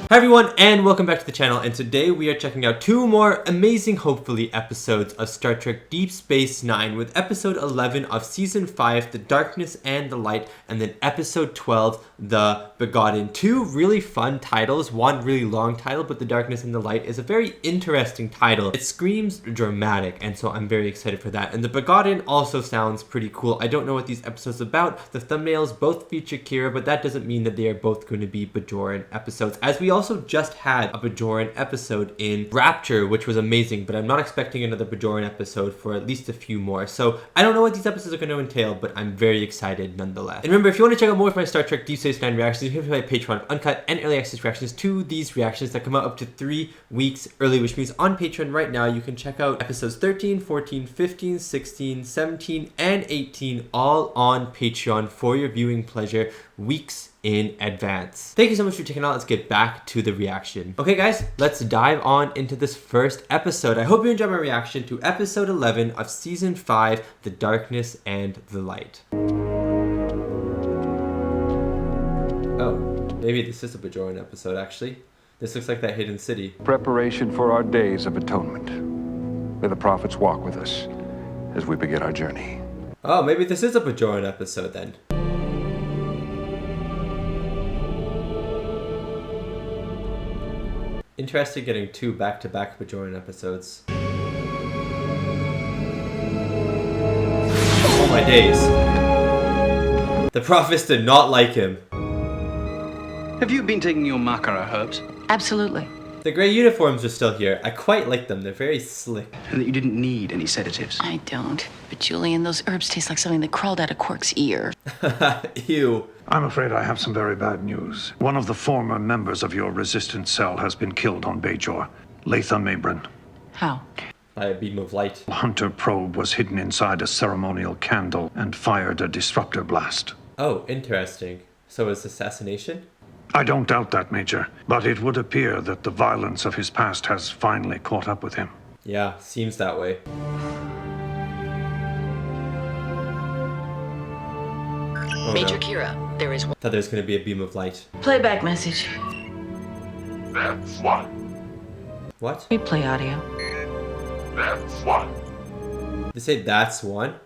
Hi everyone, and welcome back to the channel, and today we are checking out two more amazing, hopefully, episodes of Star Trek Deep Space Nine, with episode 11 of season 5, The Darkness and the Light, and then episode 12, The Begotten. Two really fun titles, one really long title, but The Darkness and the Light is a very interesting title. It screams dramatic, and so I'm very excited for that. And The Begotten also sounds pretty cool. I don't know what these episodes are about. The thumbnails both feature Kira, but that doesn't mean that they are both going to be Bajoran episodes, as we also just had a Bajoran episode in Rapture, which was amazing, but I'm not expecting another Bajoran episode for at least a few more. So I don't know what these episodes are going to entail, but I'm very excited nonetheless. And remember, if you want to check out more of my Star Trek Deep Space Nine reactions, you can my Patreon uncut and early access reactions to these reactions that come out up to 3 weeks early, which means on Patreon right now you can check out episodes 13, 14, 15, 16, 17, and 18 all on Patreon for your viewing pleasure weeks in advance. Thank you so much for checking out. Let's get back to the reaction. Okay guys, let's dive on into this first episode. I hope you enjoyed my reaction to episode 11 of season 5, The Darkness and the Light. Oh, maybe this is a Bajoran episode actually. This looks like that hidden city. Preparation for our days of atonement. May the prophets walk with us as we begin our journey. Oh, maybe this is a Bajoran episode then. Interesting getting 2 back-to-back Bajoran episodes. Oh my days. The prophets did not like him. Have you been taking your Macara herbs? Absolutely. The grey uniforms are still here. I quite like them. They're very slick. And that you didn't need any sedatives? I don't. But Julian, those herbs taste like something that crawled out of Quark's ear. Ew. I'm afraid I have some very bad news. One of the former members of your resistance cell has been killed on Bajor, Latha Mabrin. How? By a beam of light. Hunter probe was hidden inside a ceremonial candle and fired a disruptor blast. Oh, interesting. So it's assassination? I don't doubt that, Major, but it would appear that the violence of his past has finally caught up with him. Yeah, seems that way. Oh, Major no. Kira, there is one. Thought there was going to be a beam of light. Playback message. That's one. What? Replay audio. That's one. They say that's one?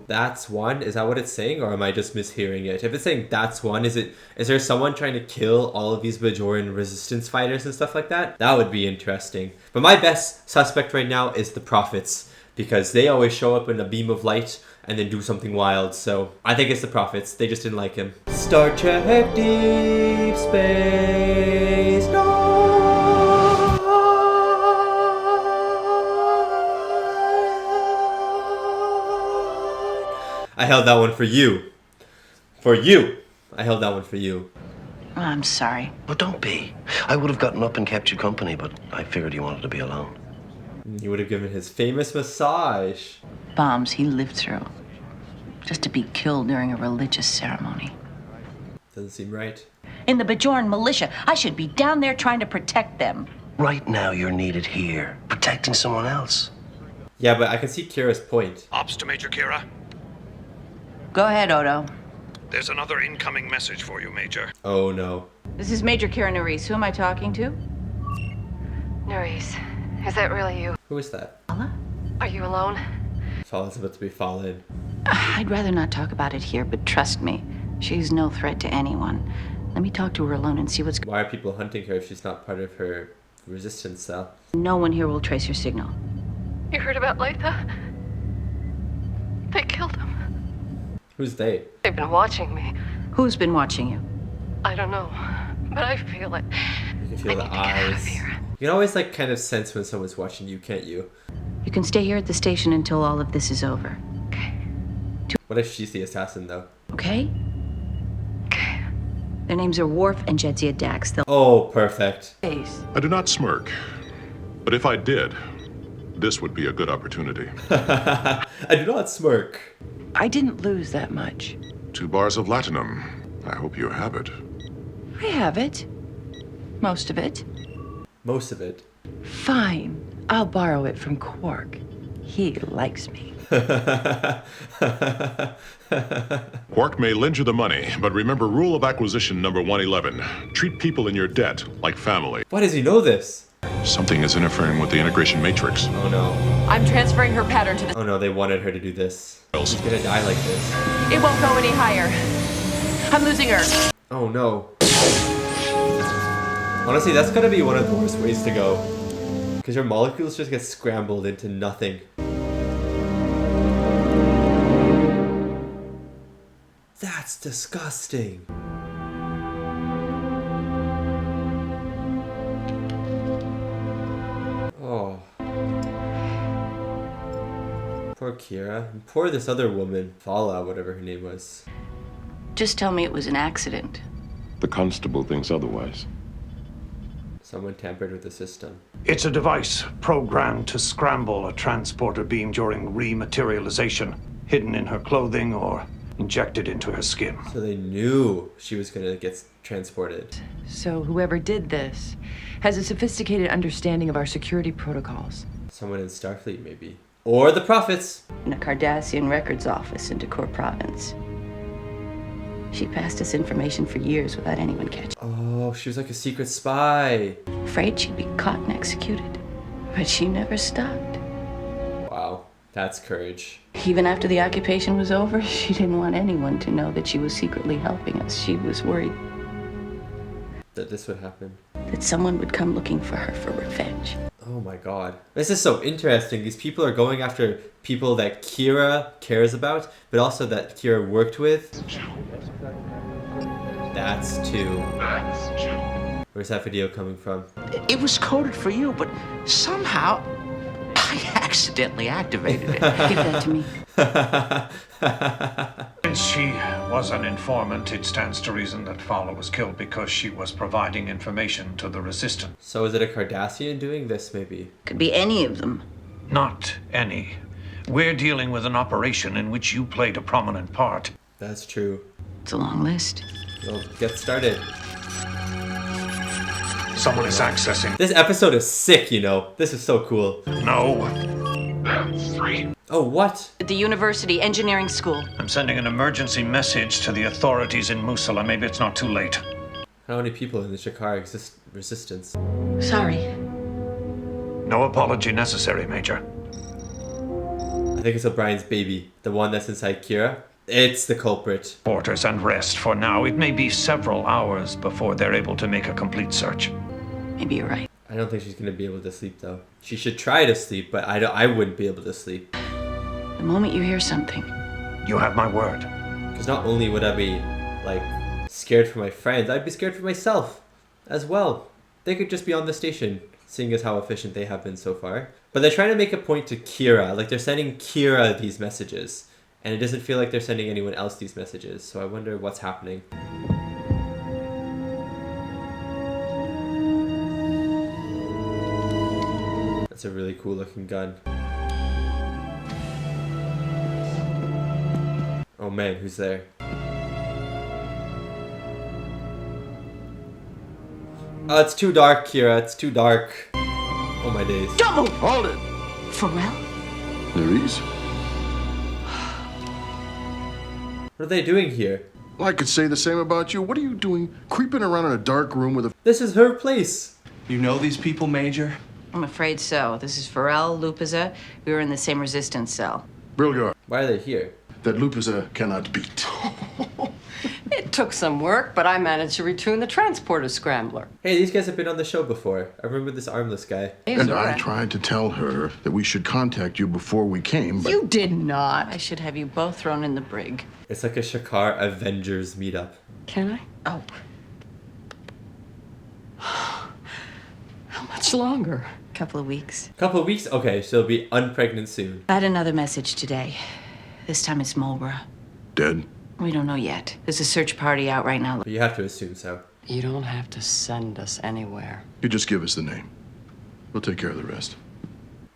That's one? Is that what it's saying, or am I just mishearing it? If it's saying that's one, is there someone trying to kill all of these Bajoran resistance fighters and stuff like that? That would be interesting. But my best suspect right now is the prophets, because they always show up in a beam of light and then do something wild. So I think it's the prophets. They just didn't like him. Star Trek Deep Space Nine. I held that one for you. For you. I held that one for you. Oh, I'm sorry. Well, don't be. I would have gotten up and kept you company, but I figured you wanted to be alone. He would have given his famous massage. Bombs he lived through. Just to be killed during a religious ceremony. Doesn't seem right. In the Bajoran militia, I should be down there trying to protect them. Right now, you're needed here, protecting someone else. Yeah, but I can see Kira's point. Ops to Major Kira. Go ahead, Odo. There's another incoming message for you, Major. Oh no. This is Major Kira Nerys. Who am I talking to? Nerys, is that really you? Who is that? Are you alone? Fallon's about to be fallen. I'd rather not talk about it here, but trust me, she's no threat to anyone. Let me talk to her alone and see what's going on. Why are people hunting her if she's not part of her resistance cell? No one here will trace your signal. You heard about Latha? They killed him. Who's they? They've been watching me. Who's been watching you? I don't know, but I feel it. You can feel I the need to get out of eyes. here. You can always like kind of sense when someone's watching you, can't you? You can stay here at the station until all of this is over. What if she's the assassin though? Okay? Their names are Worf and Jadzia Dax. They'll Oh, perfect. face. I do not smirk, but if I did, this would be a good opportunity. I do not smirk. I didn't lose that much. 2 bars of latinum. I hope you have it. I have it. Most of it. Most of it. Fine. I'll borrow it from Quark. He likes me. Quark may lend you the money, but remember rule of acquisition number 111. Treat people in your debt like family. Why does he know this? Something is interfering with the integration matrix. Oh no. I'm transferring her pattern to the... Oh no, they wanted her to do this. She's gonna die like this. It won't go any higher. I'm losing her. Oh no. Honestly, that's gotta be one of the worst ways to go. Because your molecules just get scrambled into nothing. That's disgusting. Oh. Poor Kira. And poor this other woman. Fala, whatever her name was. Just tell me it was an accident. The constable thinks otherwise. Someone tampered with the system. It's a device programmed to scramble a transporter beam during rematerialization, hidden in her clothing or injected into her skin. So they knew she was gonna get transported. So whoever did this has a sophisticated understanding of our security protocols. Someone in Starfleet, maybe. Or the Prophets. In a Cardassian records office in Decor Province. She passed us information for years without anyone catching. Oh, she was like a secret spy. Afraid she'd be caught and executed. But she never stopped. Wow, that's courage. Even after the occupation was over, she didn't want anyone to know that she was secretly helping us. She was worried That this would happen. that someone would come looking for her for revenge. Oh my god. This is so interesting. These people are going after people that Kira cares about, but also that Kira worked with. That's two. Where's that video coming from? It was coded for you, but somehow I accidentally activated it. Give that to me. Since she was an informant, it stands to reason that Fowler was killed because she was providing information to the Resistance. So is it a Cardassian doing this, maybe? Could be any of them. Not any. We're dealing with an operation in which you played a prominent part. That's true. It's a long list. Well, get started. Someone is accessing. This episode is sick, you know. This is so cool. No. Oh, what? At the University Engineering School. I'm sending an emergency message to the authorities in Musala. Maybe it's not too late. How many people in the Shakar resistance? Sorry. No apology necessary, Major. I think it's O'Brien's baby. The one that's inside Kira. It's the culprit. Quarters and rest for now. It may be several hours before they're able to make a complete search. Maybe you're right. I don't think she's gonna be able to sleep though. She should try to sleep, but I wouldn't be able to sleep. The moment you hear something. You have my word. Because not only would I be like scared for my friends, I'd be scared for myself as well. They could just be on the station, seeing as how efficient they have been so far. But they're trying to make a point to Kira, like they're sending Kira these messages. And it doesn't feel like they're sending anyone else these messages, so I wonder what's happening. That's a really cool looking gun. Oh man, who's there? Oh, it's too dark, Kira, it's too dark. Oh my days. Don't move! Hold it! Pharrell? Louise? What are they doing here? Well, I could say the same about you. What are you doing creeping around in a dark room with a... This is her place. You know these people, Major? I'm afraid so. This is Pharrell, Lupiza. We were in the same resistance cell. Brilgar. Why are they here? That Lupiza cannot beat. It took some work, but I managed to retune the transporter scrambler. Hey, these guys have been on the show before. I remember this armless guy. And I tried to tell her that we should contact you before we came, but... You did not. I should have you both thrown in the brig. It's like a Shakar Avengers meetup. Can I? Oh. How much longer? Couple of weeks. Couple of weeks? Okay, she'll be unpregnant soon. I had another message today. This time it's Mulborough. Dead? We don't know yet. There's a search party out right now. But you have to assume so. You don't have to send us anywhere. You just give us the name. We'll take care of the rest.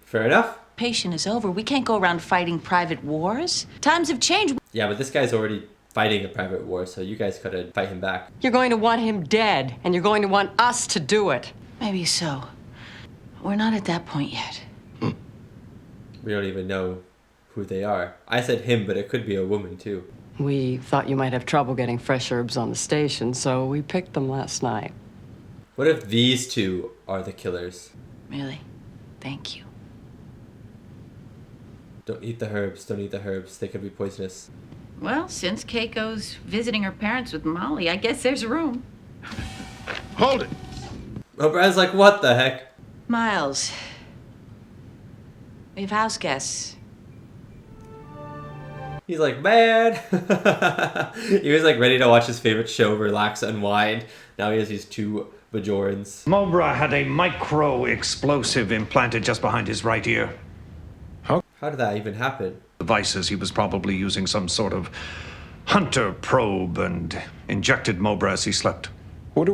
Fair enough. Patient is over. We can't go around fighting private wars. Times have changed. Yeah, but this guy's already fighting a private war, so you guys gotta fight him back. You're going to want him dead, and you're going to want us to do it. Maybe so. We're not at that point yet. We don't even know who they are. I said him, but it could be a woman too. We thought you might have trouble getting fresh herbs on the station, so we picked them last night. What if these two are the killers? Really? Thank you. Don't eat the herbs. Don't eat the herbs. They could be poisonous. Well, since Keiko's visiting her parents with Molly, I guess there's room. Hold it! Oh, Brad's like, what the heck? Miles. We have house guests. He's like, man. He was like ready to watch his favorite show, relax, unwind. Now he has these two Bajorans. Mobra had a micro-explosive implanted just behind his right ear. How did that even happen? Devices, he was probably using some sort of hunter probe and injected Mobra as he slept.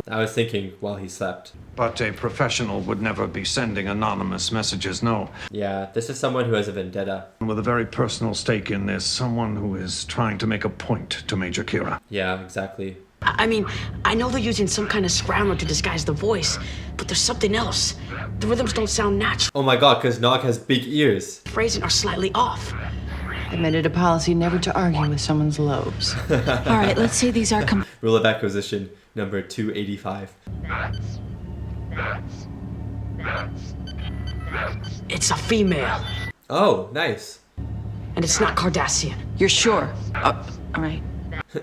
I was thinking while he slept. But a professional would never be sending anonymous messages, no. Yeah, this is someone who has a vendetta. With a very personal stake in this, someone who is trying to make a point to Major Kira. Yeah, exactly. I mean, I know they're using some kind of scrambler to disguise the voice, but there's something else. The rhythms don't sound natural. Oh my god, because Nog has big ears. Phrasing are slightly off. I made it a policy never to argue with someone's lobes. All right, let's say these are Rule of acquisition number 285. It's a female. Oh, nice. And it's not Cardassian. You're sure? All right.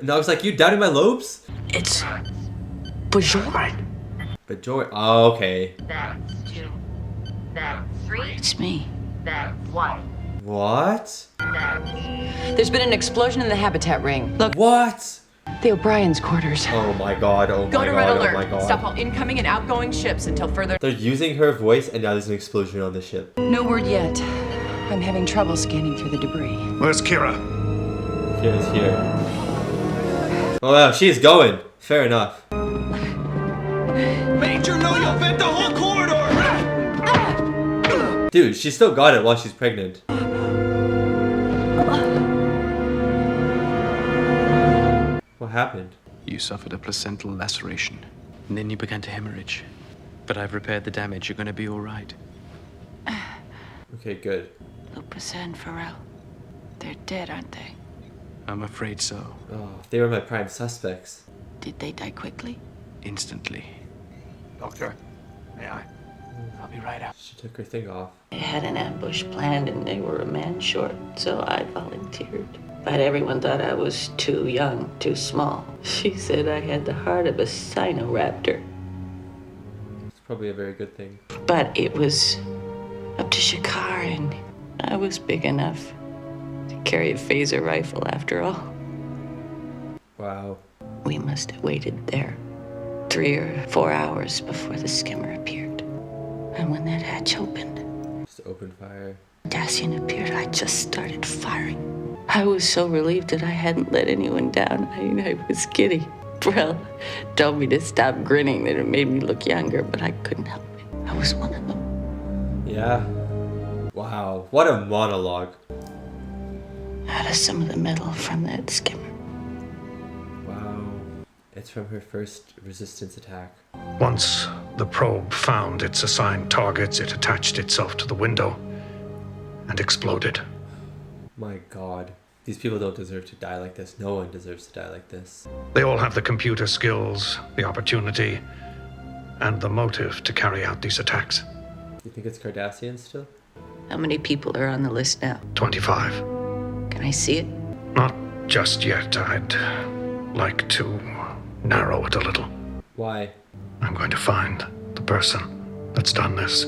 Nog's like, you doubted my lobes? It's Bajoran. Bajoran. Oh, okay. That's 2. That's 3. It's me. That's 1. What? There's been an explosion in the habitat ring. Look. What? The O'Brien's quarters. Oh my god, oh Go my to god, red oh alert. my god. Stop all incoming and outgoing ships until further. They're using her voice and now there's an explosion on the ship. No word yet. I'm having trouble scanning through the debris. Where's Kira? Kira's here. Oh wow, she's going. Fair enough. Major, no, you'll vent the whole corridor! Dude, she still got it while she's pregnant. What happened? You suffered a placental laceration, and then you began to hemorrhage. But I've repaired the damage. You're gonna be all right. Okay, good. Lupus and Pharrell. They're dead, aren't they? I'm afraid so. Oh, they were my prime suspects. Did they die quickly? Instantly. Doctor, may I? I'll be right out. She took her thing off. They had an ambush planned and they were a man short, so I volunteered. But everyone thought I was too young, too small. She said I had the heart of a Sinoraptor. It's probably a very good thing. But it was up to Shakar, and I was big enough to carry a phaser rifle after all. Wow. We must have waited there 3 or 4 hours before the skimmer appeared. And when that hatch opened, Just open fire. Dacian appeared, I just started firing. I was so relieved that I hadn't let anyone down. I was giddy. Brell told me to stop grinning, that it made me look younger, but I couldn't help it. I was one of them. Yeah. Wow. What a monologue. Out of some of the metal from that skimmer. Wow. It's from her first resistance attack. Once the probe found its assigned targets, it attached itself to the window and exploded. My god. These people don't deserve to die like this. No one deserves to die like this. They all have the computer skills, the opportunity, and the motive to carry out these attacks. Do you think it's Cardassian still? How many people are on the list now? 25. Can I see it? Not just yet. I'd like to narrow it a little. Why? I'm going to find the person that's done this.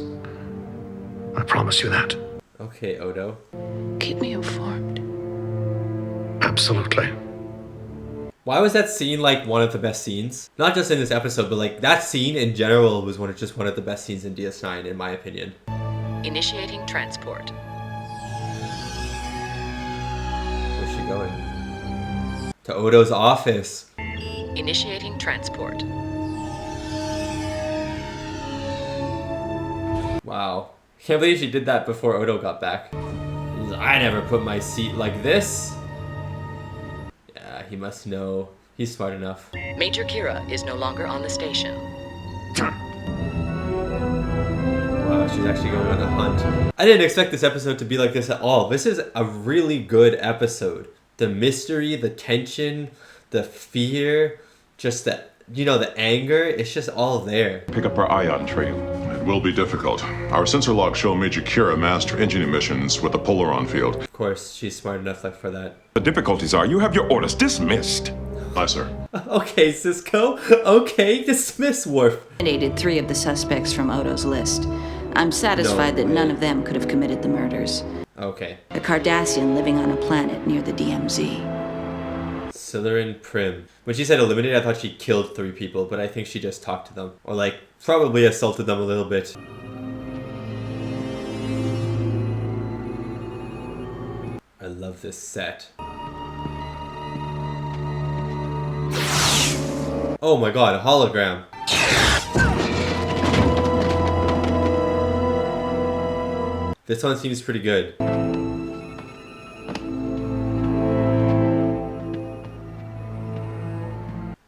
I promise you that. Okay, Odo. Keep me informed. Absolutely. Why was that scene like one of the best scenes? Not just in this episode, but like that scene in general was just one of the best scenes in DS9, in my opinion. Initiating transport. Where's she going? To Odo's office. Initiating transport. Wow. Can't believe she did that before Odo got back. I never put my seat like this. Yeah, he must know. He's smart enough. Major Kira is no longer on the station. Wow, she's actually going on a hunt. I didn't expect this episode to be like this at all. This is a really good episode. The mystery, the tension, the fear, just the, you know, the anger, it's just all there. Pick up our ion trail. It will be difficult. Our sensor logs show Major Kira master engine emissions with the Polaron field. Of course, she's smart enough like for that. The difficulties are you have your orders dismissed. Aye, sir. Okay, Cisco. Okay, dismiss Worf. Eliminated 3 of the suspects from Odo's list. I'm satisfied that none of them could have committed the murders. Okay. A Cardassian living on a planet near the DMZ. Silyrin Prim. When she said eliminated, I thought she killed 3 people, but I think she just talked to them. Or like, probably assaulted them a little bit. I love this set. Oh my god, a hologram. This one seems pretty good.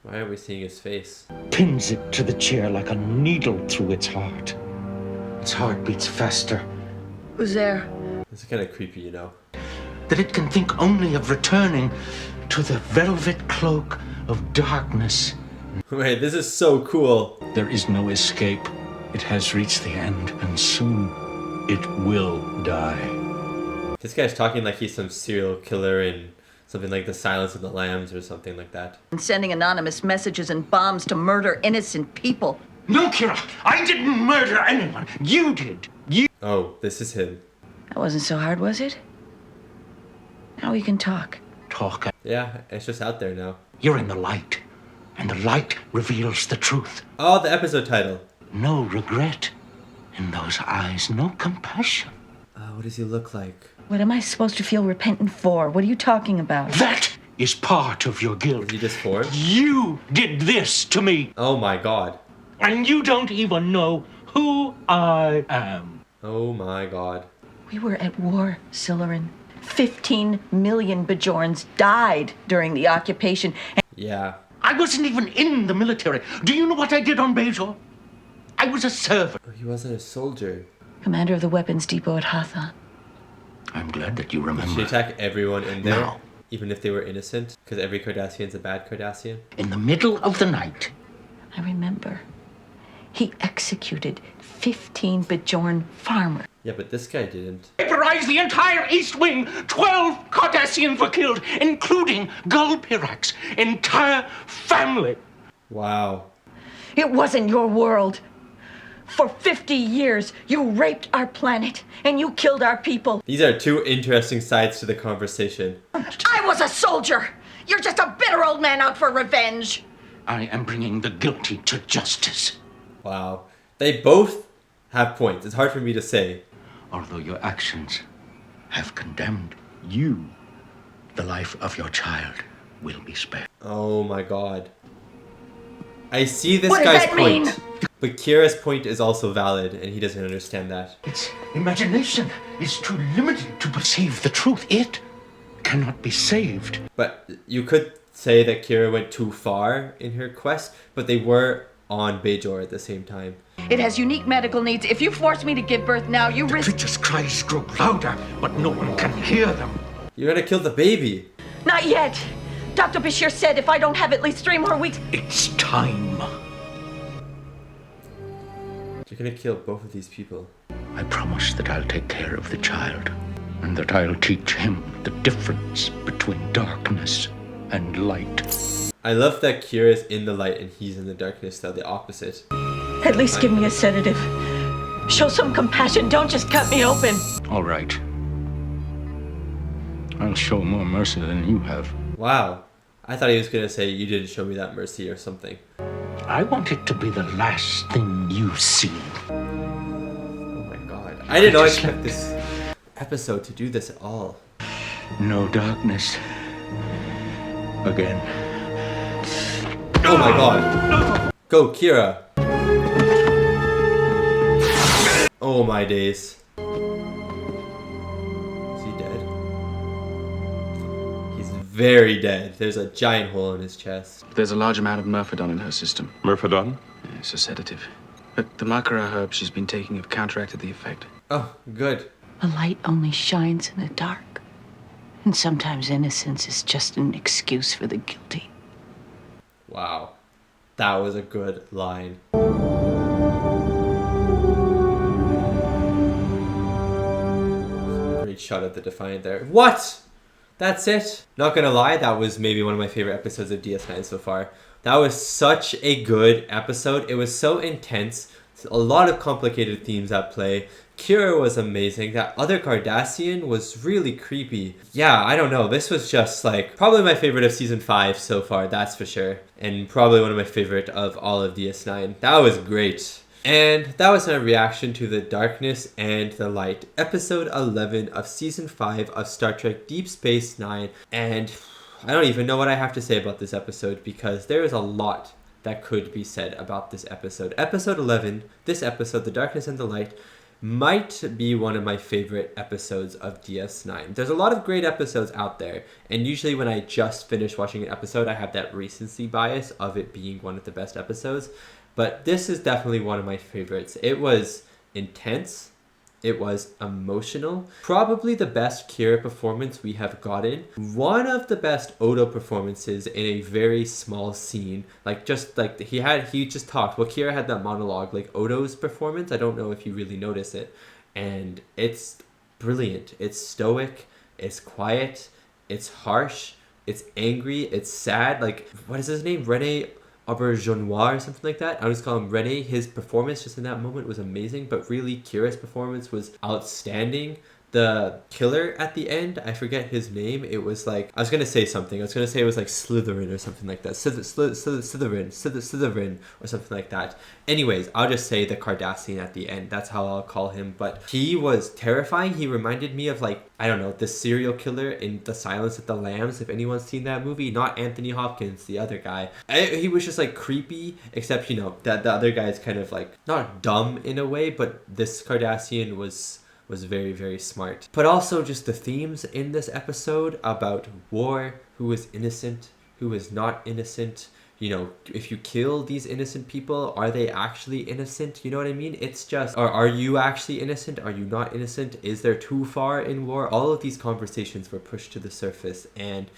Why are we seeing his face? Pins it to the chair like a needle through its heart. Its heart beats faster. Who's there? This is kind of creepy, you know. That it can think only of returning to the velvet cloak of darkness. Wait, this is so cool. There is no escape. It has reached the end, and soon it will die. This guy's talking like he's some serial killer in something like The Silence of the Lambs or something like that. And sending anonymous messages and bombs to murder innocent people. No, Kira! I didn't murder anyone! You did! You— Oh, this is him. That wasn't so hard, was it? Now we can talk. Talk. Yeah, it's just out there now. You're in the light. And the light reveals the truth. Oh, the episode title. No regret in those eyes, no compassion. What does he look like? What am I supposed to feel repentant for? What are you talking about? That is part of your guilt. Is he just for? You did this to me. Oh my god. And you don't even know who I am. Oh my god. We were at war, Silyrin. 15 million Bajorans died during the occupation. Yeah. I wasn't even in the military. Do you know what I did on Bajor? I was a servant. Oh, he wasn't a soldier. Commander of the weapons depot at Hatha. I'm glad that you remember. Did she attack everyone in there? No. Even if they were innocent? Because every Cardassian's a bad Cardassian? In the middle of the night. I remember. He executed 15 Bajoran farmers. Yeah, but this guy didn't. Vaporize the entire East Wing. 12 Cardassians were killed, including Gulpirak's entire family. Wow. It wasn't your world. For 50 years, you raped our planet, and you killed our people. These are 2 interesting sides to the conversation. I was a soldier! You're just a bitter old man out for revenge! I am bringing the guilty to justice. Wow. They both have points. It's hard for me to say. Although your actions have condemned you, the life of your child will be spared. Oh my god. I see this What does guy's that point. mean? But Kira's point is also valid, and he doesn't understand that. Its imagination is too limited to perceive the truth. It cannot be saved. But you could say that Kira went too far in her quest, but they were on Bajor at the same time. It has unique medical needs. If you force me to give birth now, you risk— Creature's cries grow louder, but no one can hear them. You're gonna kill the baby. Not yet! Dr. Bashir said if I don't have at least 3 more weeks— It's time. You're gonna kill both of these people. I promise that I'll take care of the child, and that I'll teach him the difference between darkness and light. I love that Kira's in the light and he's in the darkness, though, the opposite. At least give me a sedative. Show some compassion. Don't just cut me open. All right. I'll show more mercy than you have. Wow. I thought he was gonna say you didn't show me that mercy or something. I want it to be the last thing you see. Oh my god. I did not expect this episode to do this at all. No darkness. Again. Oh my god. Go, Kira. Oh my days. Is he dead? He's very dead. There's a giant hole in his chest. There's a large amount of Murphodon in her system. Murphodon? It's a sedative. But the Makara herb she's been taking have counteracted the effect. Oh, good. A light only shines in the dark. And sometimes innocence is just an excuse for the guilty. Wow. That was a good line. Great shot of the Defiant there. What? That's it? Not gonna lie, that was maybe one of my favorite episodes of DS9 so far. That was such a good episode. It was so intense. A lot of complicated themes at play. Kira was amazing. That other Cardassian was really creepy. Yeah, I don't know. This was just like probably my favorite of season 5 so far, that's for sure. And probably one of my favorite of all of DS9. That was great. And that was my reaction to The Darkness and the Light, episode 11 of season 5 of Star Trek Deep Space Nine. And I don't even know what I have to say about this episode because there is a lot that could be said about this episode. Episode 11, this episode, The Darkness and the Light, might be one of my favorite episodes of DS9. There's a lot of great episodes out there, and usually when I just finish watching an episode, I have that recency bias of it being one of the best episodes. But this is definitely one of my favorites. It was intense. It was emotional. Probably the best Kira performance we have gotten. One of the best Odo performances in a very small scene. Like just like he just talked. Well, Kira had that monologue. Like Odo's performance, I don't know if you really notice it. And it's brilliant. It's stoic. It's quiet. It's harsh. It's angry. It's sad. Like, what is his name? Rene Auberjonois or something like that. I just call him Rene. His performance just in that moment was amazing, but really Kira's performance was outstanding. The killer at the end, I forget his name. It was like, I was going to say something. I was going to say it was like Slytherin or something like that. Slytherin or something like that. Anyways, I'll just say the Cardassian at the end. That's how I'll call him. But he was terrifying. He reminded me of like, I don't know, the serial killer in The Silence of the Lambs. If anyone's seen that movie, not Anthony Hopkins, the other guy. He was just like creepy, except, you know, that the other guy is kind of like, not dumb in a way, but this Cardassian was very, very smart. But also just the themes in this episode about war, who is innocent, who is not innocent. You know, if you kill these innocent people, are they actually innocent? You know what I mean? It's just, are you actually innocent? Are you not innocent? Is there too far in war? All of these conversations were pushed to the surface, and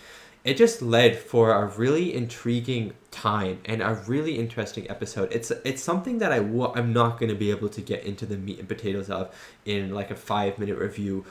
it just led for a really intriguing time and a really interesting episode. It's something that I'm not going to be able to get into the meat and potatoes of in like a 5-minute review,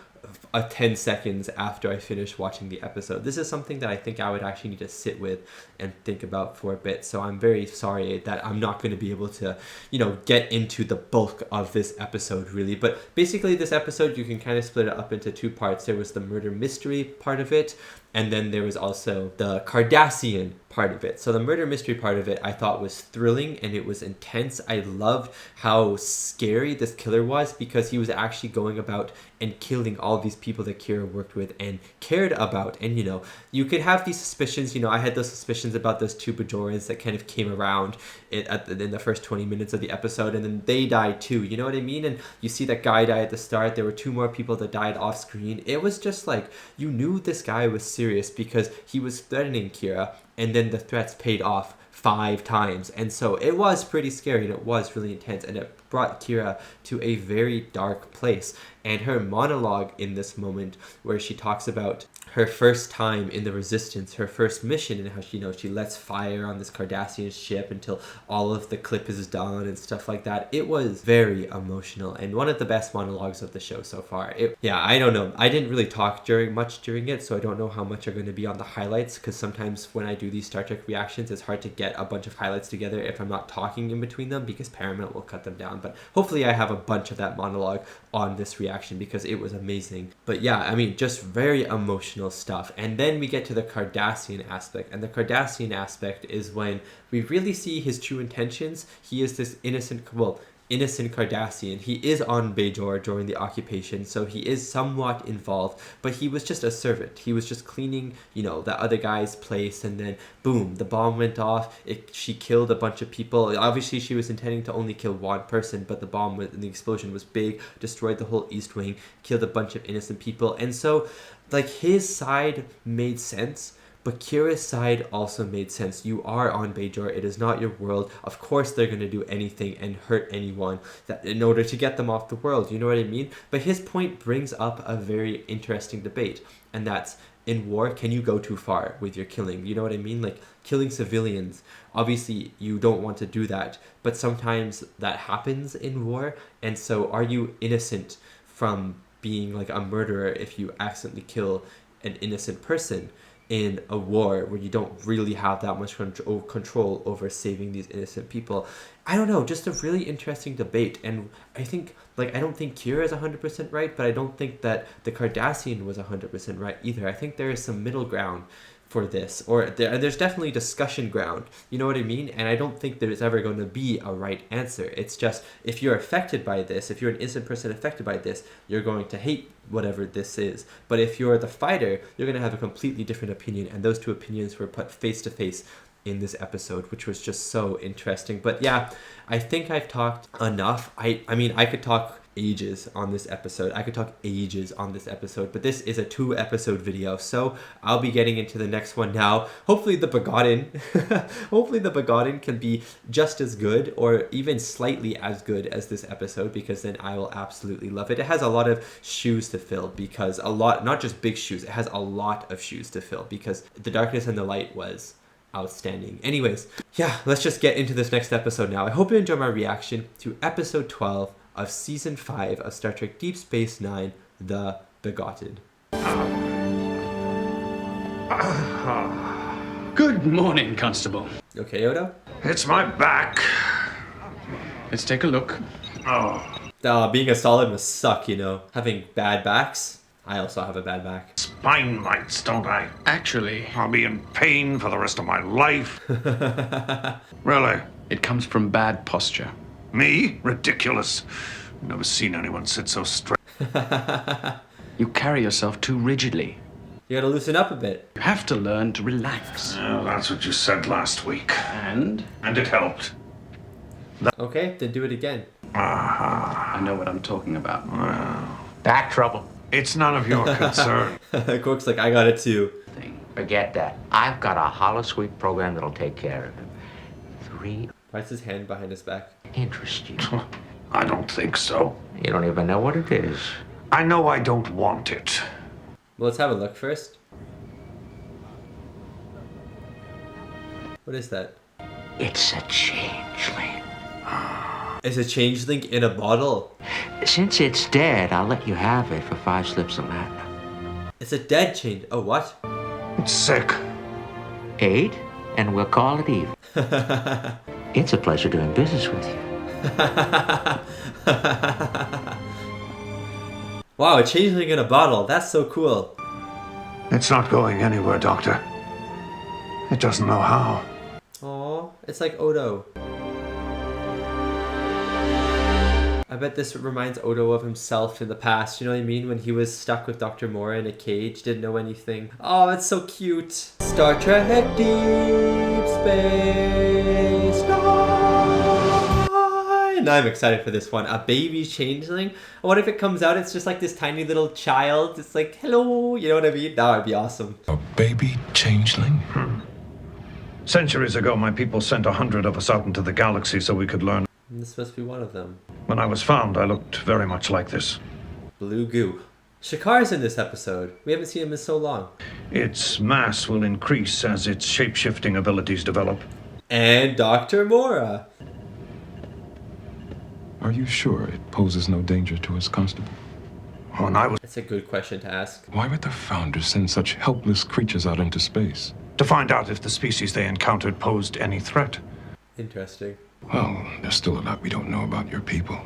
10 seconds after I finish watching the episode. This is something that I think I would actually need to sit with and think about for a bit. So I'm very sorry that I'm not going to be able to, you know, get into the bulk of this episode really. But basically this episode, you can kind of split it up into 2 parts. There was the murder mystery part of it, and then there was also the Cardassian part of it. So the murder mystery part of it I thought was thrilling and it was intense. I loved how scary this killer was because he was actually going about and killing all these people that Kira worked with and cared about. And, you know, you could have these suspicions. You know, I had those suspicions about those 2 Bajorans that kind of came around in the first 20 minutes of the episode, and then they died too. You know what I mean? And you see that guy die at the start. There were 2 more people that died off screen. It was just like, you knew this guy was serious because he was threatening Kira, and then the threats paid off 5 times. And so it was pretty scary and it was really intense, and it brought Kira to a very dark place. And her monologue in this moment where she talks about her first time in the Resistance, her first mission, and how she, you know, she lets fire on this Cardassian ship until all of the clip is done and stuff like that. It was very emotional and one of the best monologues of the show so far. Yeah, I don't know. I didn't really talk much during it, so I don't know how much are going to be on the highlights, because sometimes when I do these Star Trek reactions, it's hard to get a bunch of highlights together if I'm not talking in between them, because Paramount will cut them down. But hopefully I have a bunch of that monologue on this reaction because it was amazing. But yeah, I mean, just very emotional stuff. And then we get to the Cardassian aspect, and the Cardassian aspect is when we really see his true intentions. He is this innocent Cardassian. He is on Bajor during the occupation, so he is somewhat involved, but he was just a servant. He was just cleaning, you know, the other guy's place, and then boom, the bomb went off. She killed a bunch of people. Obviously she was intending to only kill one person, but the explosion was big, destroyed the whole East Wing, killed a bunch of innocent people. And so like his side made sense, But Kira's side also made sense. You are on Bajor. It is not your world. Of course they're going to do anything and hurt anyone that in order to get them off the world. You know what I mean? But his point brings up a very interesting debate. And that's, in war, can you go too far with your killing? You know what I mean? Like, killing civilians. Obviously, you don't want to do that. But sometimes that happens in war. And so are you innocent from being like a murderer if you accidentally kill an innocent person in a war where you don't really have that much control over saving these innocent people? I don't know, just a really interesting debate. And I think, like, I don't think Kira is 100% right, but I don't think that the Cardassian was 100% right either. I think there is some middle ground for this, or there's definitely discussion ground, you know what I mean? And I don't think there's ever going to be a right answer. It's just, if you're affected by this, if you're an innocent person affected by this, you're going to hate whatever this is. But if you're the fighter, you're going to have a completely different opinion, and those two opinions were put face to face in this episode, which was just so interesting. But yeah, I think I've talked enough. I mean, I could talk ages on this episode. I could talk ages on this episode, but this is a 2-episode video, so I'll be getting into the next one now. Hopefully the Begotten hopefully the Begotten can be just as good or even slightly as good as this episode, because then I will absolutely love it. It has a lot of shoes to fill, because not just big shoes, it has a lot of shoes to fill, because the Darkness and the Light was outstanding. Anyways, yeah, let's just get into this next episode now. I hope you enjoy my reaction to episode 12 of season 5 of Star Trek Deep Space Nine, The Begotten. Good morning, Constable. Okay, Odo? It's my back. Let's take a look. Being a solid must suck, you know. Having bad backs. I also have a bad back. Spine mites, don't I? Actually, I'll be in pain for the rest of my life. Really? it comes from bad posture. Me? Ridiculous. Never seen anyone sit so straight. You carry yourself too rigidly. You gotta loosen up a bit. You have to learn to relax. Well, that's what you said last week. And it helped. Okay, then do it again. I know what I'm talking about. Back trouble. It's none of your concern. Cork's like, I got it too. Forget that. I've got a holosuite program that'll take care of it. 3. Why is his hand behind his back? Interest you? I don't think so. You don't even know what it is. I know I don't want it. Well, let's have a look first. What is that? It's a changeling. It's a changeling in a bottle. Since it's dead, I'll let you have it for 5 slips of Latin. It's a dead change. Oh, what? It's sick. 8, and we'll call it even. It's a pleasure doing business with you. Wow, a changeling in a bottle. That's so cool. It's not going anywhere, Doctor. It doesn't know how. Aw, it's like Odo. I bet this reminds Odo of himself in the past, you know what I mean? When he was stuck with Dr. Mora in a cage, didn't know anything. Oh, it's so cute. Star Trek Deep Space Nine. I'm excited for this one. A baby changeling? I wonder if it comes out, it's just like this tiny little child. It's like, hello, you know what I mean? That would be awesome. A baby changeling? Centuries ago, my people sent 100 of us out into the galaxy so we could learn. This must be one of them. When I was found, I looked very much like this. Blue goo. Shakar's in this episode. We haven't seen him in so long. Its mass will increase as its shape-shifting abilities develop. And Dr. Mora. Are you sure it poses no danger to us, Constable? When I was... That's a good question to ask. Why would the Founders send such helpless creatures out into space? To find out if the species they encountered posed any threat. Interesting. Well, there's still a lot we don't know about your people.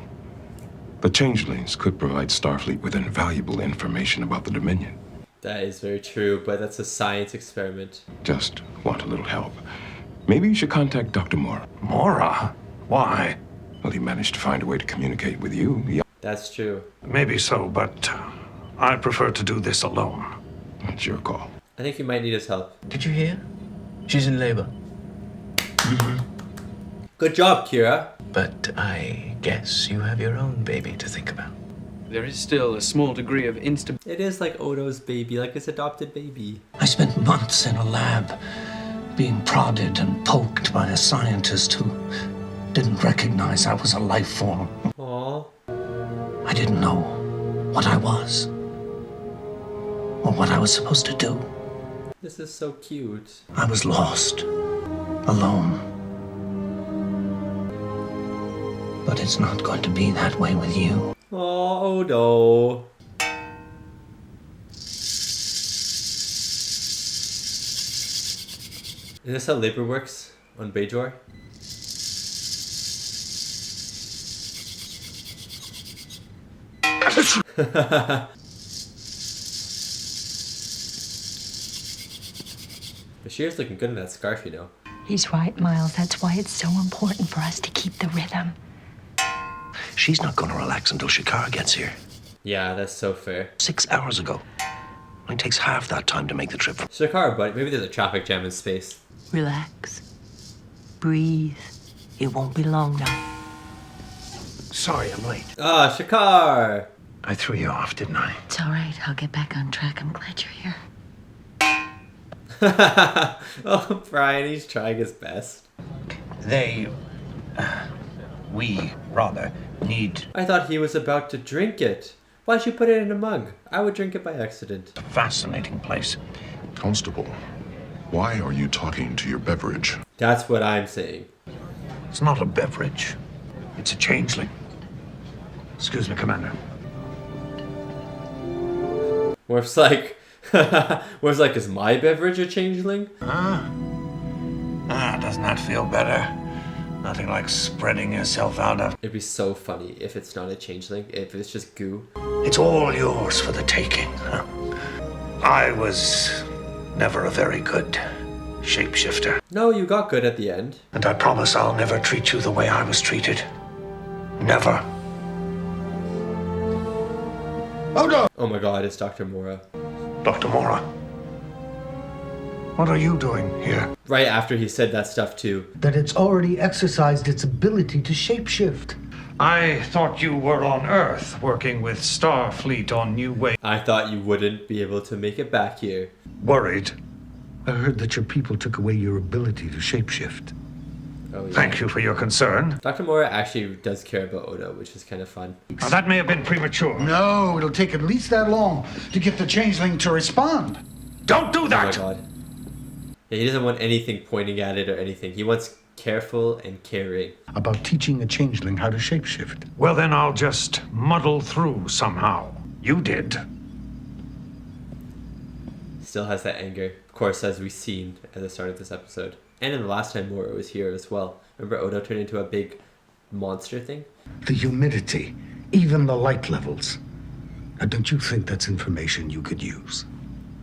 The changelings could provide Starfleet with invaluable information about the Dominion. That is very true, but that's a science experiment. Just want a little help. Maybe you should contact Dr. Mora. Mora? Why? Well, he managed to find a way to communicate with you. That's true. Maybe so, but I prefer to do this alone. That's your call. I think you might need his help. Did you hear? She's in labor. Good job, Kira. But I guess you have your own baby to think about. There is still a small degree of instability. It is like Odo's baby, like his adopted baby. I spent months in a lab, being prodded and poked by a scientist who didn't recognize I was a life form. Aww. I didn't know what I was, or what I was supposed to do. This is so cute. I was lost, alone. But it's not going to be that way with you. Aww, Odo. Is this how labor works on Bajor? Bashir's looking good in that scarf, you know. He's right, Miles. That's why it's so important for us to keep the rhythm. She's not going to relax until Shakara gets here. Yeah, that's so fair. 6 hours ago. It takes half that time to make the trip. Shakara, but maybe there's a traffic jam in space. Relax. Breathe. It won't be long now. Sorry, I'm late. Ah, Shakar! I threw you off, didn't I? It's all right. I'll get back on track. I'm glad you're here. Oh, Brian, he's trying his best. We, rather, need I thought he was about to drink it. Why'd you put it in a mug? I would drink it by accident. a fascinating place. Constable, why are you talking to your beverage? That's what I'm saying. It's not a beverage. It's a changeling. Excuse me, Commander. Worf's like, Worf's like, is my beverage a changeling? Doesn't that feel better? Nothing like spreading yourself out of. It'd be so funny if it's not a changeling, if it's just goo. It's all yours for the taking. Huh? I was never a very good shapeshifter. No, you got good at the end. And I promise I'll never treat you the way I was treated. Never. Oh no! Oh my god, it's Dr. Mora. Dr. Mora. What are you doing here? Right after he said that stuff too. That it's already exercised its ability to shapeshift. I thought you were on Earth, working with Starfleet on new ways. I thought you wouldn't be able to make it back here. Worried. I heard that your people took away your ability to shapeshift. Oh, yeah. Thank you for your concern. Dr. Mora actually does care about Odo, which is kind of fun. Now, that may have been premature. No, it'll take at least that long to get the changeling to respond. Don't do that! Oh my god. Yeah, he doesn't want anything pointing at it or anything. He wants careful and caring. About teaching a changeling how to shapeshift. Well, then I'll just muddle through somehow. You did. Still has that anger, of course, as we've seen at the start of this episode. And in the last time Mora was here as well. Remember Odo turned into a big monster thing? The humidity, even the light levels. Now, don't you think that's information you could use?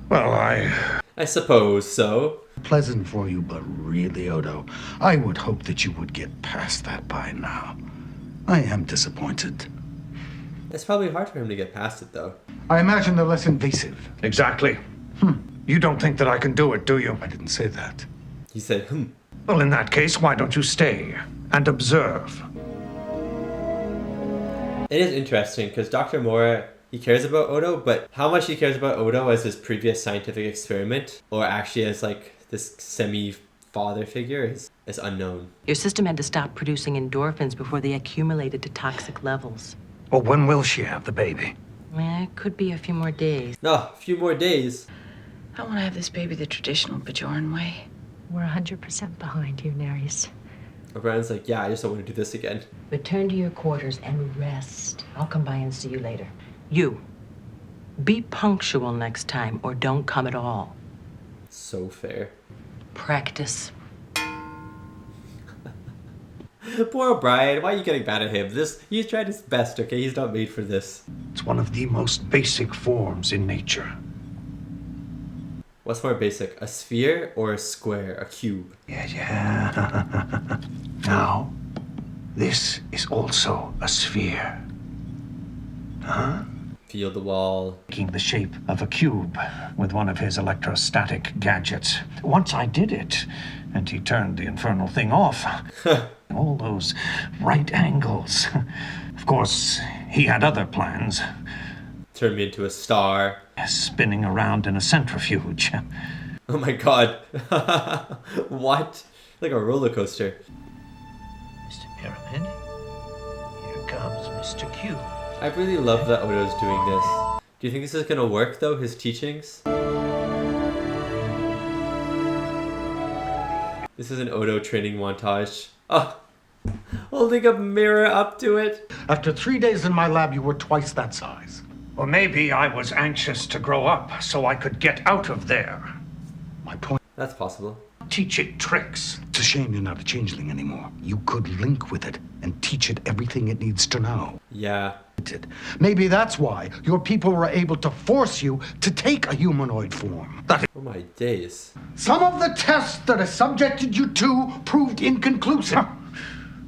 Well, I suppose so. Pleasant for you, but really, Odo, I would hope that you would get past that by now. I am disappointed. It's probably hard for him to get past it, though. I imagine they're less invasive. Exactly. You don't think that I can do it, do you? I didn't say that. He said, Well, in that case, why don't you stay and observe? It is interesting, because Dr. Mora, he cares about Odo, but how much he cares about Odo as his previous scientific experiment, or actually as, like, this semi-father figure is unknown. Your system had to stop producing endorphins before they accumulated to toxic levels. Well, when will she have the baby? It could be a few more days. No, a few more days. I want to have this baby the traditional Bajoran way. We're 100% behind you, Nereus. O'Brien's like, yeah, I just don't want to do this again. Return to your quarters and rest. I'll come by and see you later. You, be punctual next time or don't come at all. So fair. Practice. Poor O'Brien, why are you getting mad at him? He's tried his best, okay? He's not made for this. It's one of the most basic forms in nature. What's more basic, a sphere or a square, a cube? Yeah. Now, this is also a sphere. Huh? Feel the wall. Making the shape of a cube with one of his electrostatic gadgets. Once I did it, and he turned the infernal thing off. All those right angles. Of course, He had other plans. Turn me into a star. Spinning around in a centrifuge. Oh my god. What? Like a roller coaster. Mr. Pyramid, here comes Mr. Q. I really love that Odo's doing this. Do you think this is gonna work though, his teachings? This is an Odo training montage. Oh, holding a mirror up to it. After 3 days in my lab, you were twice that size. Or maybe I was anxious to grow up so I could get out of there. My point. That's possible. Teach it tricks. It's a shame you're not a changeling anymore. You could link with it and teach it everything it needs to know. Yeah. Maybe that's why your people were able to force you to take a humanoid form. Oh my days. Some of the tests that I subjected you to proved inconclusive.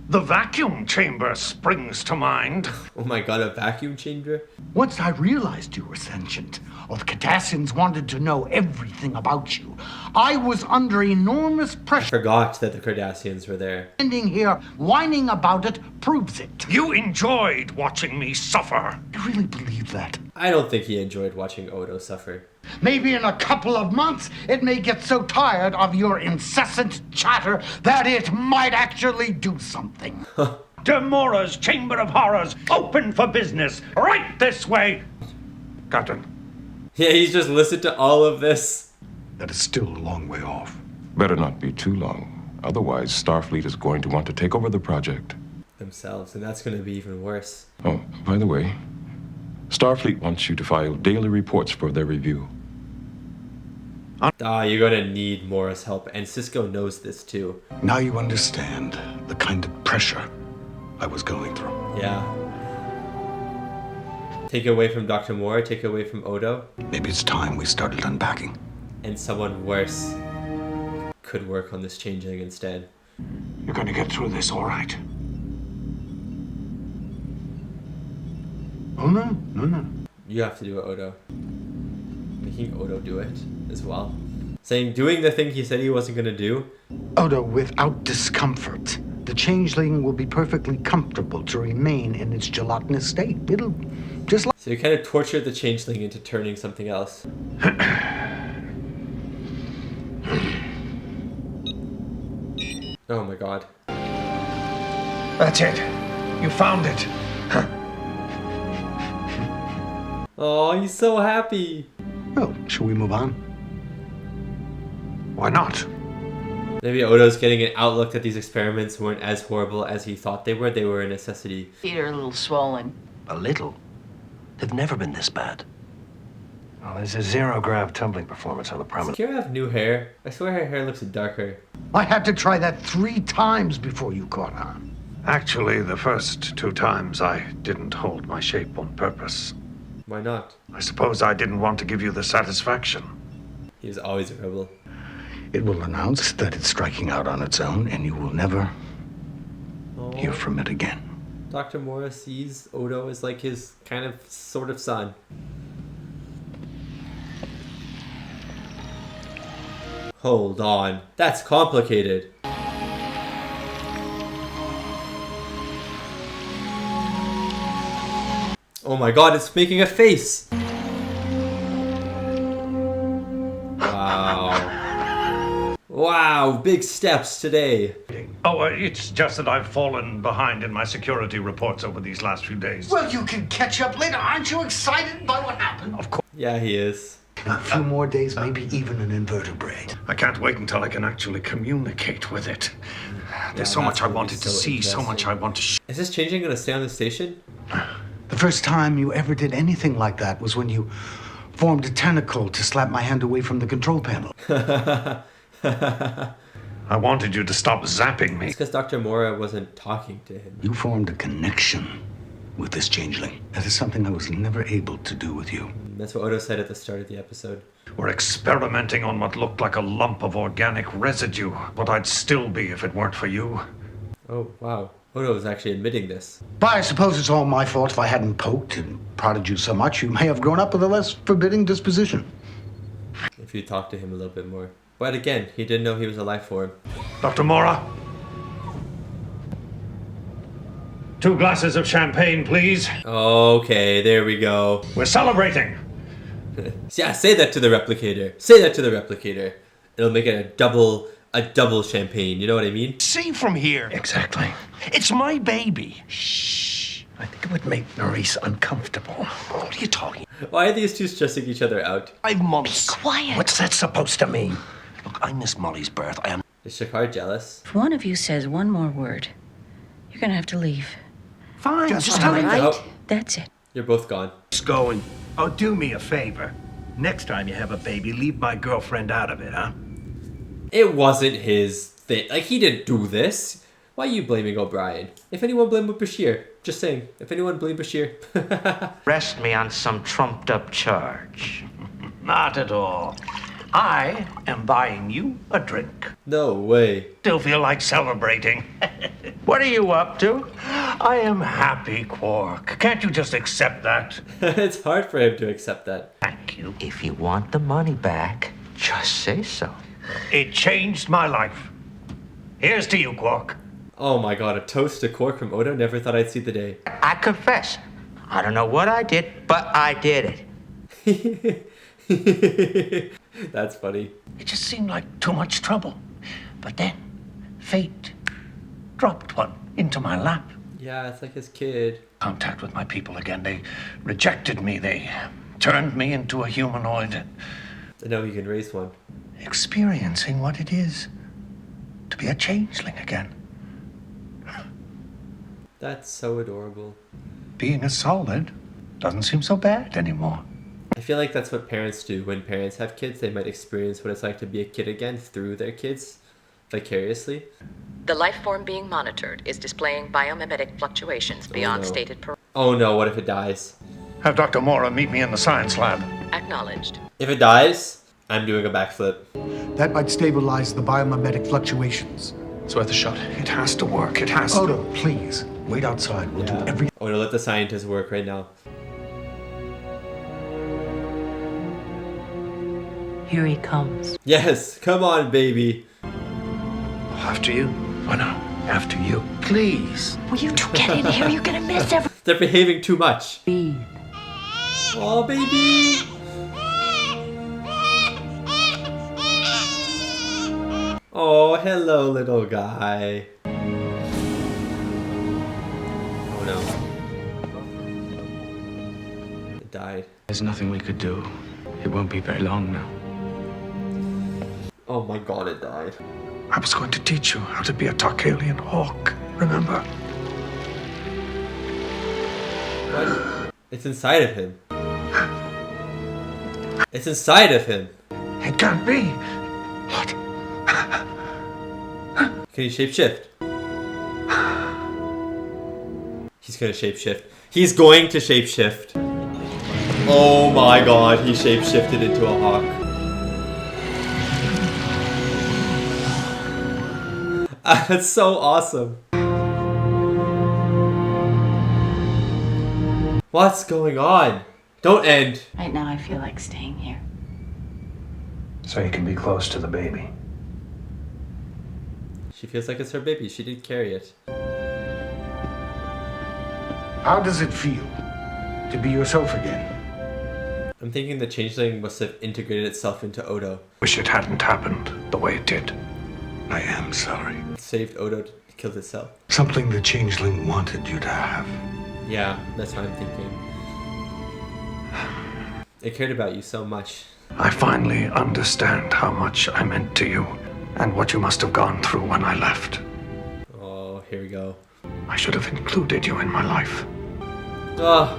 The vacuum chamber springs to mind. Oh my god, a vacuum chamber? Once I realized you were sentient, or the Cardassians wanted to know everything about you, I was under enormous pressure. I forgot that the Cardassians were there. Standing here whining about it proves it. You enjoyed watching me suffer. I really believe that. I don't think he enjoyed watching Odo suffer. Maybe in a couple of months, it may get so tired of your incessant chatter that it might actually do something. Demora's Chamber of Horrors, open for business, right this way. Captain. Yeah, he's just listened to all of this. That is still a long way off. Better not be too long. Otherwise, Starfleet is going to want to take over the project. Themselves, and that's going to be even worse. Oh, by the way, Starfleet wants you to file daily reports for their review. You're going to need Mora's help, and Cisco knows this too. Now you understand the kind of pressure I was going through. Yeah. Take it away from Dr. Mora, take it away from Odo. Maybe it's time we started unpacking. And someone worse could work on this changeling instead. You're going to get through this, all right? Oh, no. You have to do it, Odo. Making Odo do it as well. Doing the thing he said he wasn't going to do. Odo, without discomfort, the changeling will be perfectly comfortable to remain in its gelatinous state. It'll just like... So you kind of tortured the changeling into turning something else. Oh my god. That's it. You found it. Oh, he's so happy. Oh, shall we move on? Why not? Maybe Odo's getting an outlook that these experiments weren't as horrible as he thought they were. They were a necessity. Feet are a little swollen. A little? They've never been this bad. Well, there's a zero-grav tumbling performance on the Does promenade. Kira have new hair? I swear her hair looks darker. I had to try that 3 times before you caught on. Actually, the first 2 times I didn't hold my shape on purpose. Why not? I suppose I didn't want to give you the satisfaction. He was always a rebel. It will announce that it's striking out on its own, and you will never hear from it again. Dr. Mora sees Odo as like his kind of sort of son. Hold on. That's complicated. Oh my god, it's making a face! Wow. Wow, big steps today. Oh, it's just that I've fallen behind in my security reports over these last few days. Well, you can catch up later. Aren't you excited by what happened? Of course. Yeah, he is. In a few more days, maybe even an invertebrate. I can't wait until I can actually communicate with it. There's so much I wanted to see, so much I want to Is this changing gonna stay on the station? The first time you ever did anything like that was when you formed a tentacle to slap my hand away from the control panel. I wanted you to stop zapping me. It's because Dr. Mora wasn't talking to him. You formed a connection with this changeling. That is something I was never able to do with you. That's what Odo said at the start of the episode. We're experimenting on what looked like a lump of organic residue. What I'd still be if it weren't for you. Oh, wow. Odo was actually admitting this. But I suppose it's all my fault if I hadn't poked and prodded you so much. You may have grown up with a less forbidding disposition. If you talked to him a little bit more. But again, he didn't know he was a life form. Dr. Mora? 2 glasses of champagne, please. Okay, there we go. We're celebrating. Yeah, say that to the replicator. Say that to the replicator. It'll make it a double champagne. You know what I mean? See from here. Exactly. It's my baby. Shh. I think it would make Nerys uncomfortable. What are you talking? Why are these two stressing each other out? 5 months. Be quiet. What's that supposed to mean? Look, I miss Molly's birth. I am. Is Shakar jealous? If one of you says one more word, you're gonna have to leave. Fine. Just All tell him. right? Oh. That's it. You're both gone. It's going. Oh, do me a favor. Next time you have a baby, leave my girlfriend out of it, huh? It wasn't his thing. Like, he didn't do this. Why are you blaming O'Brien? If anyone blame Bashir. Just saying. If anyone blame Bashir. Arrest me on some trumped up charge. Not at all. I am buying you a drink. No way. Still feel like celebrating. What are you up to? I am happy, Quark. Can't you just accept that? It's hard for him to accept that. Thank you. If you want the money back, just say so. It changed my life. Here's to you, Quark. Oh my god, a toast to Quark from Odo? Never thought I'd see the day. I confess, I don't know what I did, but I did it. That's funny. It just seemed like too much trouble. But then, fate dropped one into my lap. Yeah, it's like his kid. Contact with my people again. They rejected me. They turned me into a humanoid. I know he can raise one. Experiencing what it is to be a changeling again. That's so adorable. Being a solid doesn't seem so bad anymore. I feel like that's what parents do. When parents have kids, they might experience what it's like to be a kid again through their kids, vicariously. The life form being monitored is displaying biomimetic fluctuations beyond no. stated parameters. Oh no, what if it dies? Have Dr. Mora meet me in the science lab. Acknowledged. If it dies, I'm doing a backflip. That might stabilize the biomimetic fluctuations. It's worth a shot. It has to work. It has Odo, please. Wait outside. We'll do everything. Oh no, let the scientists work right now. Here he comes. Yes, come on, baby. After you? Oh no, after you. Please. Will you two get in here? You're gonna miss everything. They're behaving too much. Breathe. Oh, baby. Oh, hello, little guy. Oh no. It died. There's nothing we could do. It won't be very long now. Oh my god, it died. I was going to teach you how to be a Tarkalian hawk, remember? What? It's inside of him. It's inside of him. It can't be. What? Can he shapeshift? He's gonna shapeshift. He's going to shapeshift. Oh my god, he shapeshifted into a hawk. That's so awesome. What's going on? Don't end. Right now, I feel like staying here. So you can be close to the baby. She feels like it's her baby. She did carry it. How does it feel to be yourself again? I'm thinking the changeling must have integrated itself into Odo. Wish it hadn't happened the way it did. I am sorry. It saved Odo to kill itself. Something the changeling wanted you to have. Yeah, that's what I'm thinking. It cared about you so much. I finally understand how much I meant to you and what you must have gone through when I left. Oh, here we go. I should have included you in my life. Ah,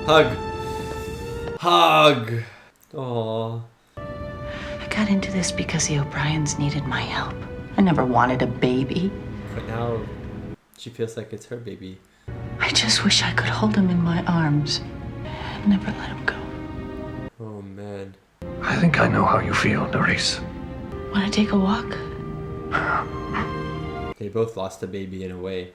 hug. Hug. Aww. I got into this because the O'Briens needed my help. I never wanted a baby. But now she feels like it's her baby. I just wish I could hold him in my arms and never let him go. Oh man. I think I know how you feel, Nerys. Want to take a walk? They both lost a baby in a way.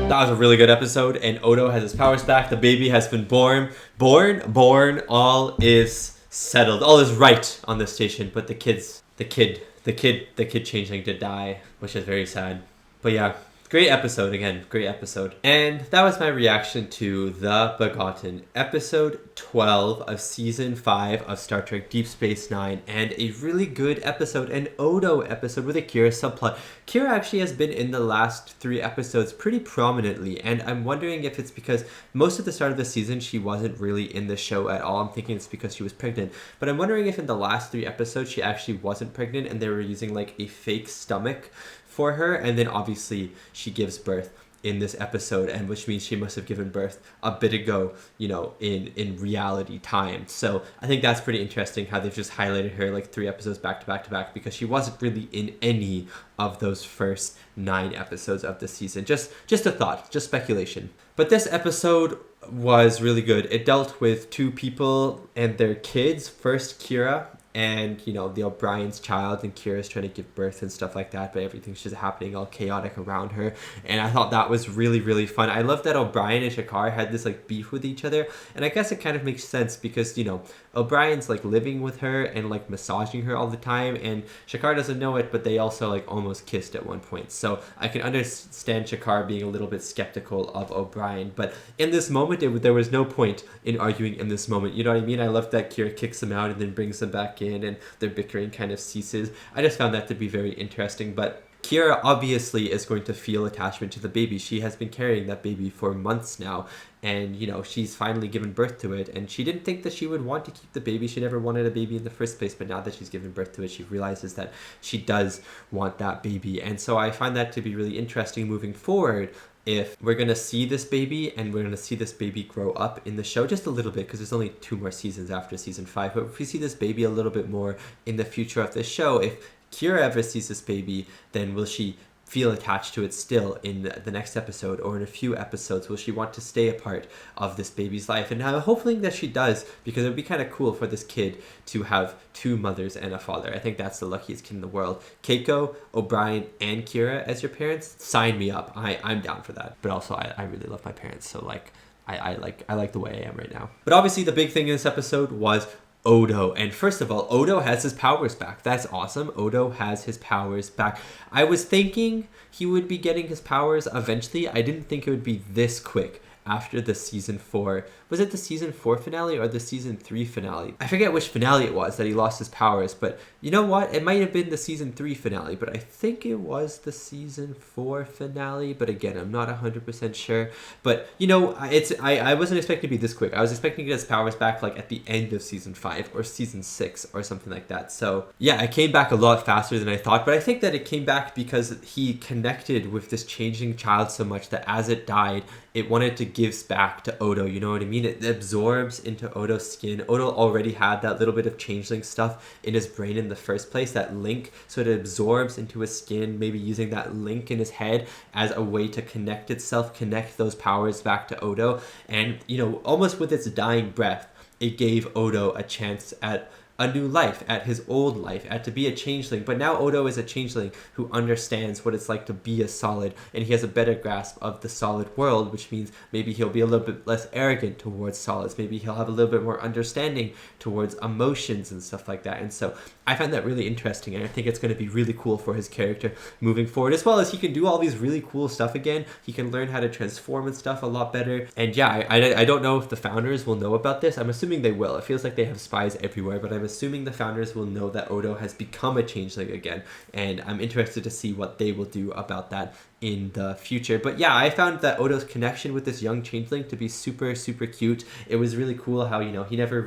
That was a really good episode, and Odo has his powers back. The baby has been born. All is settled. All is right on this station, but the kid the kid changeling did die, which is very sad. But yeah, great episode again, great episode. And that was my reaction to The Begotten, episode 12 of season 5 of Star Trek Deep Space Nine, and a really good episode, an Odo episode with a Kira subplot. Kira actually has been in the last 3 episodes pretty prominently, and I'm wondering if it's because most of the start of the season she wasn't really in the show at all. I'm thinking it's because she was pregnant, but I'm wondering if in the last 3 episodes she actually wasn't pregnant and they were using like a fake stomach for her, and then obviously she gives birth in this episode, and which means she must have given birth a bit ago, you know, in reality time. So I think that's pretty interesting how they've just highlighted her like 3 episodes back to back to back, because she wasn't really in any of those first 9 episodes of the season. Just a thought, just speculation. But this episode was really good. It dealt with 2 people and their kids. First, Kira, and you know, the O'Brien's child, and Kira's trying to give birth and stuff like that, but everything's just happening all chaotic around her, and I thought that was really, really fun. I love that O'Brien and Shakar had this like beef with each other, and I guess it kind of makes sense because, you know, O'Brien's like living with her and like massaging her all the time, and Shakar doesn't know it, but they also like almost kissed at one point. So I can understand Shakar being a little bit skeptical of O'Brien, but in this moment there was no point in arguing in this moment, you know what I mean? I love that Kira kicks him out and then brings him back in, and their bickering kind of ceases. I just found that to be very interesting. But Kira obviously is going to feel attachment to the baby. She has been carrying that baby for months now, and you know, she's finally given birth to it, and she didn't think that she would want to keep the baby. She never wanted a baby in the first place, but now that she's given birth to it, she realizes that she does want that baby. And so I find that to be really interesting moving forward, if we're going to see this baby and we're going to see this baby grow up in the show just a little bit, because there's only 2 more seasons after season 5, but if we see this baby a little bit more in the future of the show, if Kira ever sees this baby, then will she feel attached to it still in the next episode, or in a few episodes? Will she want to stay a part of this baby's life? And I'm hoping that she does, because it would be kind of cool for this kid to have 2 mothers and a father. I think that's the luckiest kid in the world. Keiko, O'Brien, and Kira as your parents, sign me up. I'm down for that. But also I really love my parents, so like I like the way I am right now. But obviously the big thing in this episode was Odo. And first of all, Odo has his powers back. That's awesome. Odo has his powers back. I was thinking he would be getting his powers eventually. I didn't think it would be this quick after the season 4. Was it the season 4 finale or the season 3 finale? I forget which finale it was that he lost his powers, but you know what? It might have been the season 3 finale, but I think it was the season 4 finale. But again, I'm not 100% sure. But you know, I wasn't expecting to be this quick. I was expecting to get his powers back like at the end of season 5 or season 6 or something like that. So yeah, it came back a lot faster than I thought, but I think that it came back because he connected with this changing child so much that as it died, it wanted to give back to Odo, you know what I mean? It absorbs into Odo's skin. Odo already had that little bit of changeling stuff in his brain in the first place, that link, so it absorbs into his skin, maybe using that link in his head as a way to connect itself, connect those powers back to Odo. And, you know, almost with its dying breath, it gave Odo a chance at a new life, at his old life, at to be a changeling. But now Odo is a changeling who understands what it's like to be a solid, and he has a better grasp of the solid world, which means maybe he'll be a little bit less arrogant towards solids. Maybe he'll have a little bit more understanding towards emotions and stuff like that. And so I find that really interesting, and I think it's going to be really cool for his character moving forward, as well as he can do all these really cool stuff again. He can learn how to transform and stuff a lot better. And yeah, I don't know if the founders will know about this. I'm assuming they will. It feels like they have spies everywhere, but I'm assuming the founders will know that Odo has become a changeling again, and I'm interested to see what they will do about that in the future. But yeah, I found that Odo's connection with this young changeling to be super, super cute. It was really cool how, you know, he never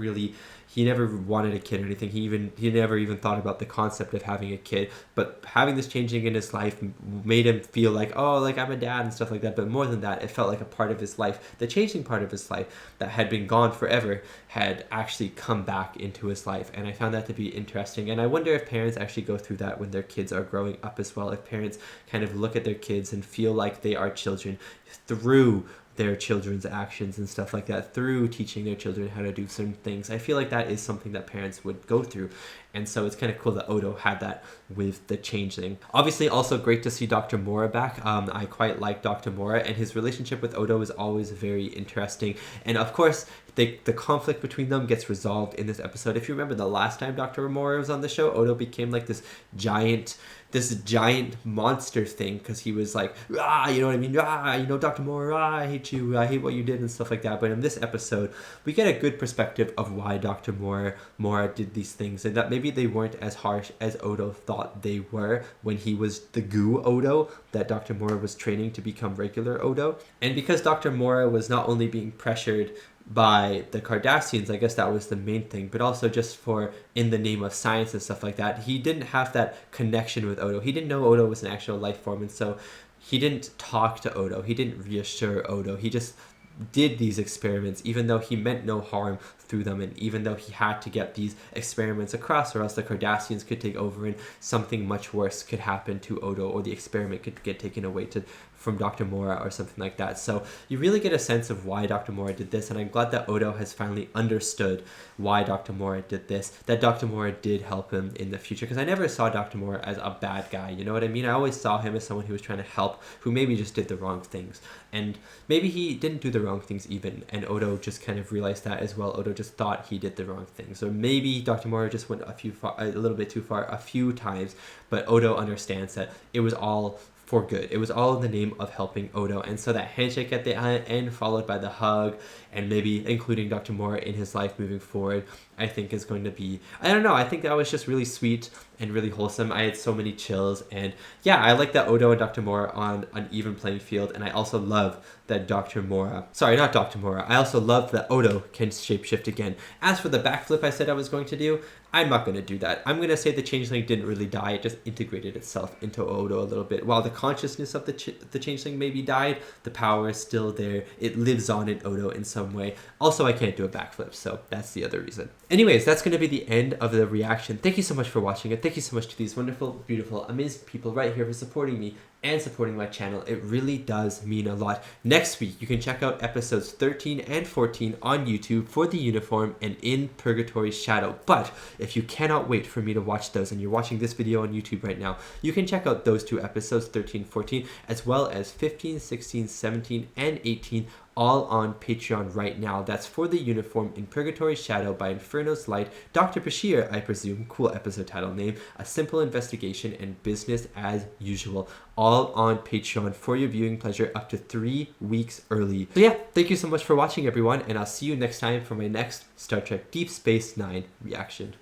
wanted a kid or anything. He never even thought about the concept of having a kid, but having this changing in his life made him feel like, oh, like I'm a dad and stuff like that. But more than that, it felt like a part of his life, the changing part of his life that had been gone forever, had actually come back into his life. And I found that to be interesting. And I wonder if parents actually go through that when their kids are growing up as well. If parents kind of look at their kids and feel like they are children through their children's actions and stuff like that through teaching their children how to do certain things. I feel like that is something that parents would go through. And so it's kind of cool that Odo had that with the Changeling. Obviously, also great to see Dr. Mora back. I quite like Dr. Mora, and his relationship with Odo is always very interesting. And of course, the conflict between them gets resolved in this episode. If you remember the last time Dr. Mora was on the show, Odo became like this giant monster thing because he was like, ah, you know what I mean? Ah, you know, Dr. Mora, ah, I hate you. I hate what you did and stuff like that. But in this episode, we get a good perspective of why Dr. Mora did these things, and that maybe they weren't as harsh as Odo thought they were when he was the goo Odo that Dr. Mora was training to become regular Odo. And because Dr. Mora was not only being pressured by the Cardassians, I guess that was the main thing, but also just for in the name of science and stuff like that, he didn't have that connection with Odo. He didn't know Odo was an actual life form, and so he didn't talk to Odo. He didn't reassure Odo. He just did these experiments even though he meant no harm through them, and even though he had to get these experiments across or else the Cardassians could take over and something much worse could happen to Odo, or the experiment could get taken away from Dr. Mora or something like that. So you really get a sense of why Dr. Mora did this, and I'm glad that Odo has finally understood why Dr. Mora did this, that Dr. Mora did help him in the future, because I never saw Dr. Mora as a bad guy, you know what I mean? I always saw him as someone who was trying to help, who maybe just did the wrong things, and maybe he didn't do the wrong things even, and Odo just kind of realized that as well. Odo just thought he did the wrong things, or maybe Dr. Mora just went a little bit too far a few times, but Odo understands that it was all for good. It was all in the name of helping Odo. And so that handshake at the end, followed by the hug, and maybe including Dr. Mora in his life moving forward, I think is going to be, I don't know, I think that was just really sweet and really wholesome. I had so many chills, and yeah, I like that Odo and Dr. Mora on an even playing field, and I also love that I also love that Odo can shapeshift again. As for the backflip I said I was going to do, I'm not going to do that. I'm going to say the Changeling didn't really die, it just integrated itself into Odo a little bit. While the consciousness of the Changeling maybe died, the power is still there. It lives on in Odo in some way. Also, I can't do a backflip, so that's the other reason. Anyways, that's going to be the end of the reaction. Thank you so much for watching it. Thank you so much to these wonderful, beautiful, amazing people right here for supporting me and supporting my channel. It really does mean a lot. Next week, you can check out episodes 13 and 14 on YouTube for the uniform and In Purgatory's Shadow. But if you cannot wait for me to watch those, and you're watching this video on YouTube right now, you can check out those two episodes, 13, 14, as well as 15, 16, 17, and 18, all on Patreon right now. That's for the uniform, In Purgatory's Shadow by Inferno's Light, Dr. Bashir, I presume, cool episode title name, A Simple Investigation, and Business as Usual, all on Patreon for your viewing pleasure up to 3 weeks early. So yeah, thank you so much for watching, everyone, and I'll see you next time for my next Star Trek Deep Space Nine reaction.